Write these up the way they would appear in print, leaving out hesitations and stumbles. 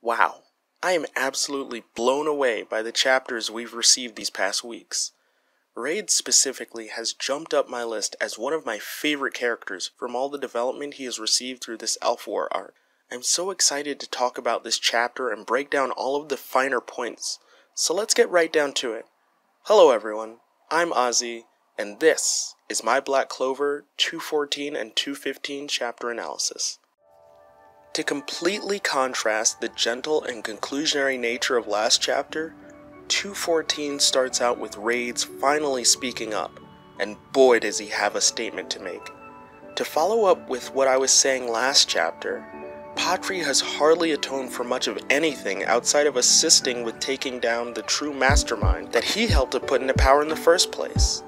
Wow, I am absolutely blown away by the chapters we've received these past weeks. Raid specifically has jumped up my list as one of my favorite characters from all the development he has received through this Elf War arc. I'm so excited to talk about this chapter and break down all of the finer points, so let's get right down to it. Hello everyone, I'm Ozzy, and this is my Black Clover 214 and 215 chapter analysis. To completely contrast the gentle and conclusionary nature of last chapter, 214 starts out with Raid's finally speaking up, and boy does he have a statement to make. To follow up with what I was saying last chapter, Patri has hardly atoned for much of anything outside of assisting with taking down the true mastermind that he helped to put into power in the first place.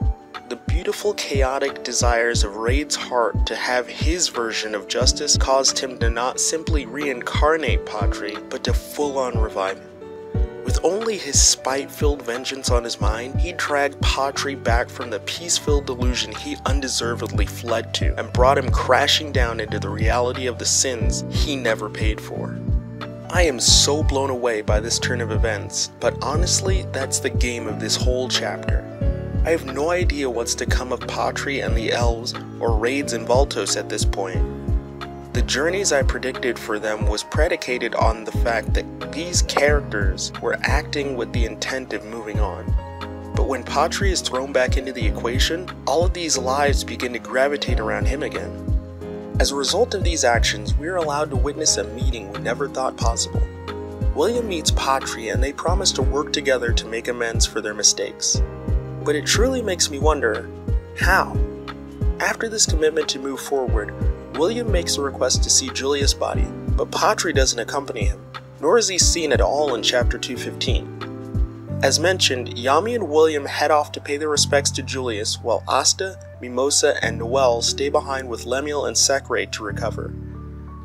The beautiful chaotic desires of Raid's heart to have his version of justice caused him to not simply reincarnate Patri, but to full-on revive him. With only his spite-filled vengeance on his mind, he dragged Patri back from the peace-filled delusion he undeservedly fled to, and brought him crashing down into the reality of the sins he never paid for. I am so blown away by this turn of events, but honestly, that's the game of this whole chapter. I have no idea what's to come of Patri and the elves, or Raids and Valtos at this point. The journeys I predicted for them was predicated on the fact that these characters were acting with the intent of moving on. But when Patri is thrown back into the equation, all of these lives begin to gravitate around him again. As a result of these actions, we are allowed to witness a meeting we never thought possible. William meets Patri and they promise to work together to make amends for their mistakes. But it truly makes me wonder, how? After this commitment to move forward, William makes a request to see Julius' body, but Patri doesn't accompany him, nor is he seen at all in chapter 215. As mentioned, Yami and William head off to pay their respects to Julius, while Asta, Mimosa, and Noelle stay behind with Lemuel and Sekre to recover.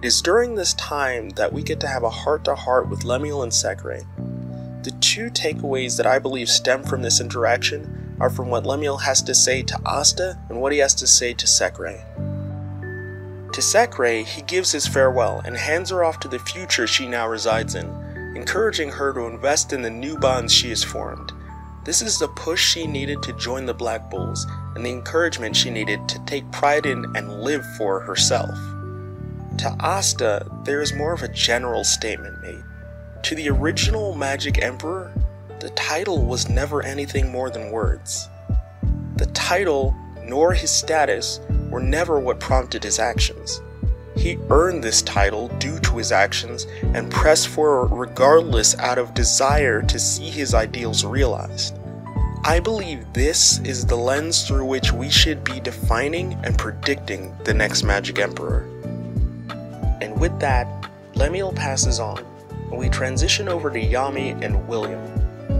It is during this time that we get to have a heart-to-heart with Lemuel and Sekre. The two takeaways that I believe stem from this interaction are from what Lemuel has to say to Asta and what he has to say to Sekre. To Sekre, he gives his farewell and hands her off to the future she now resides in, encouraging her to invest in the new bonds she has formed. This is the push she needed to join the Black Bulls, and the encouragement she needed to take pride in and live for herself. To Asta, there is more of a general statement made. To the original Magic Emperor, the title was never anything more than words. The title, nor his status, were never what prompted his actions. He earned this title due to his actions and pressed for it regardless out of desire to see his ideals realized. I believe this is the lens through which we should be defining and predicting the next Magic Emperor. And with that, Lemuel passes on, and we transition over to Yami and William.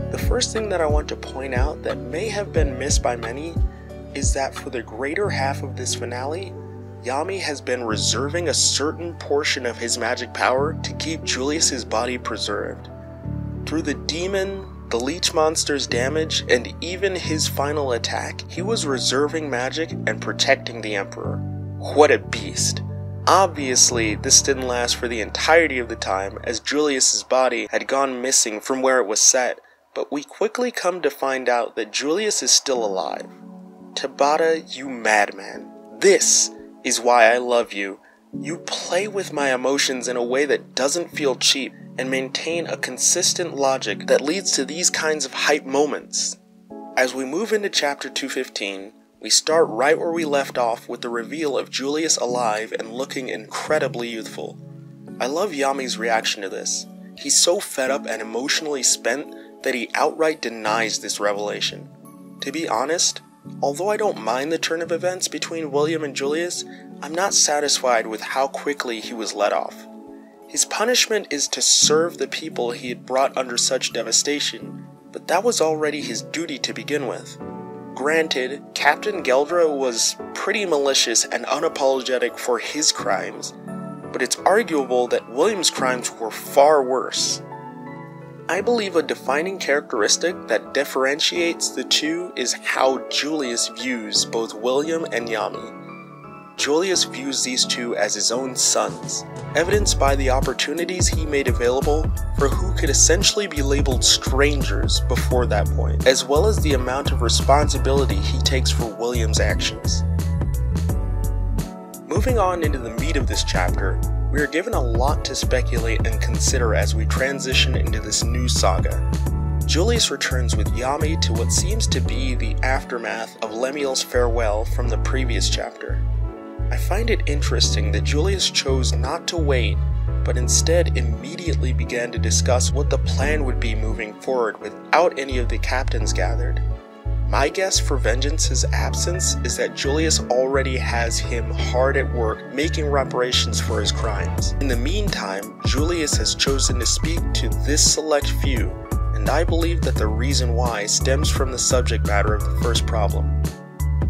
The first thing that I want to point out that may have been missed by many is that for the greater half of this finale, Yami has been reserving a certain portion of his magic power to keep Julius's body preserved. Through the demon, the leech monster's damage, and even his final attack, he was reserving magic and protecting the Emperor. What a beast! Obviously, this didn't last for the entirety of the time, as Julius's body had gone missing from where it was set, but we quickly come to find out that Julius is still alive. Tabata, you madman. This is why I love you. You play with my emotions in a way that doesn't feel cheap and maintain a consistent logic that leads to these kinds of hype moments. As we move into chapter 215, we start right where we left off with the reveal of Julius alive and looking incredibly youthful. I love Yami's reaction to this. He's so fed up and emotionally spent that he outright denies this revelation. To be honest, although I don't mind the turn of events between William and Julius, I'm not satisfied with how quickly he was let off. His punishment is to serve the people he had brought under such devastation, but that was already his duty to begin with. Granted, Captain Geldra was pretty malicious and unapologetic for his crimes, but it's arguable that William's crimes were far worse. I believe a defining characteristic that differentiates the two is how Julius views both William and Yami. Julius views these two as his own sons, evidenced by the opportunities he made available for who could essentially be labeled strangers before that point, as well as the amount of responsibility he takes for William's actions. Moving on into the meat of this chapter, we are given a lot to speculate and consider as we transition into this new saga. Julius returns with Yami to what seems to be the aftermath of Lemuel's farewell from the previous chapter. I find it interesting that Julius chose not to wait, but instead immediately began to discuss what the plan would be moving forward without any of the captains gathered. My guess for Vengeance's absence is that Julius already has him hard at work making reparations for his crimes. In the meantime, Julius has chosen to speak to this select few, and I believe that the reason why stems from the subject matter of the first problem.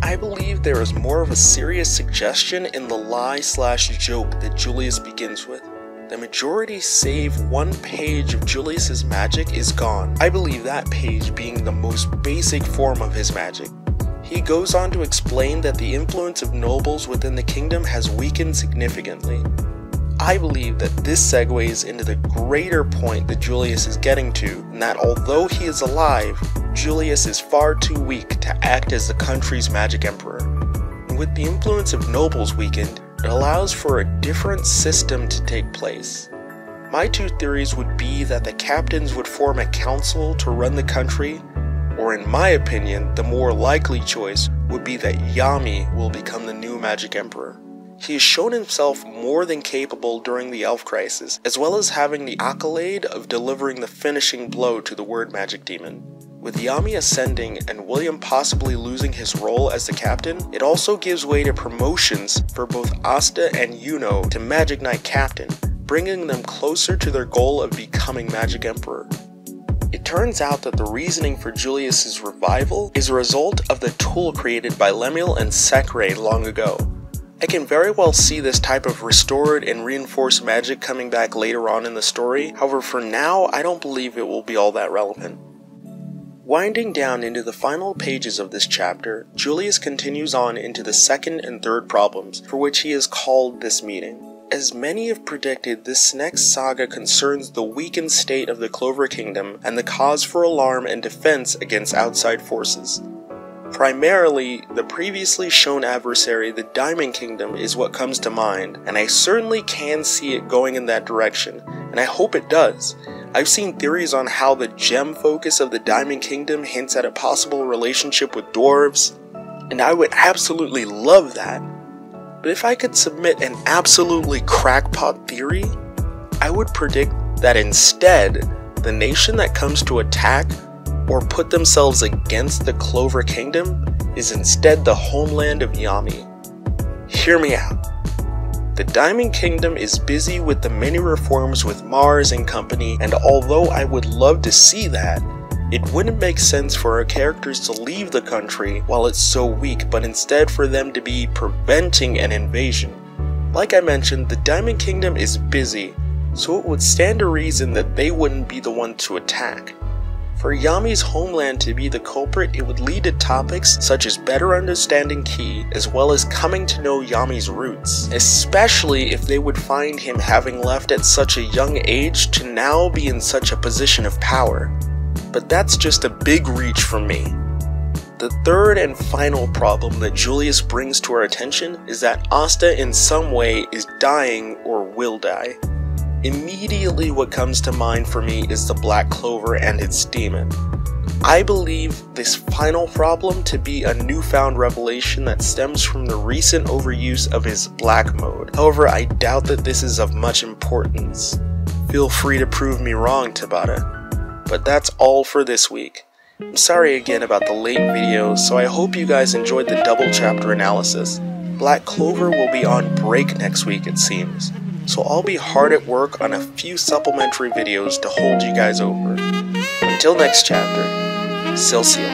I believe there is more of a serious suggestion in the lie/joke that Julius begins with. The majority save one page of Julius's magic is gone. I believe that page being the most basic form of his magic. He goes on to explain that the influence of nobles within the kingdom has weakened significantly. I believe that this segues into the greater point that Julius is getting to, and that although he is alive, Julius is far too weak to act as the country's magic emperor. And with the influence of nobles weakened, it allows for a different system to take place. My two theories would be that the captains would form a council to run the country, or in my opinion, the more likely choice would be that Yami will become the new magic emperor. He has shown himself more than capable during the Elf Crisis, as well as having the accolade of delivering the finishing blow to the word magic demon. With Yami ascending and William possibly losing his role as the captain, it also gives way to promotions for both Asta and Yuno to Magic Knight Captain, bringing them closer to their goal of becoming Magic Emperor. It turns out that the reasoning for Julius's revival is a result of the tool created by Lemuel and Sekre long ago. I can very well see this type of restored and reinforced magic coming back later on in the story, however for now I don't believe it will be all that relevant. Winding down into the final pages of this chapter, Julius continues on into the second and third problems, for which he has called this meeting. As many have predicted, this next saga concerns the weakened state of the Clover Kingdom and the cause for alarm and defense against outside forces. Primarily, the previously shown adversary, the Diamond Kingdom, is what comes to mind, and I certainly can see it going in that direction, and I hope it does. I've seen theories on how the gem focus of the Diamond Kingdom hints at a possible relationship with dwarves, and I would absolutely love that. But if I could submit an absolutely crackpot theory, I would predict that instead, the nation that comes to attack or put themselves against the Clover Kingdom is instead the homeland of Yami. Hear me out. The Diamond Kingdom is busy with the many reforms with Mars and company, and although I would love to see that, it wouldn't make sense for our characters to leave the country while it's so weak, but instead for them to be preventing an invasion. Like I mentioned, the Diamond Kingdom is busy, so it would stand to reason that they wouldn't be the one to attack. For Yami's homeland to be the culprit, it would lead to topics such as better understanding Ki, as well as coming to know Yami's roots, especially if they would find him having left at such a young age to now be in such a position of power. But that's just a big reach for me. The third and final problem that Julius brings to our attention is that Asta in some way is dying or will die. Immediately what comes to mind for me is the Black Clover and its demon. I believe this final problem to be a newfound revelation that stems from the recent overuse of his black mode. However, I doubt that this is of much importance. Feel free to prove me wrong, Tabata. But that's all for this week. I'm sorry again about the late video, so I hope you guys enjoyed the double chapter analysis. Black Clover will be on break next week, it seems. So I'll be hard at work on a few supplementary videos to hold you guys over. Until next chapter, Silcia.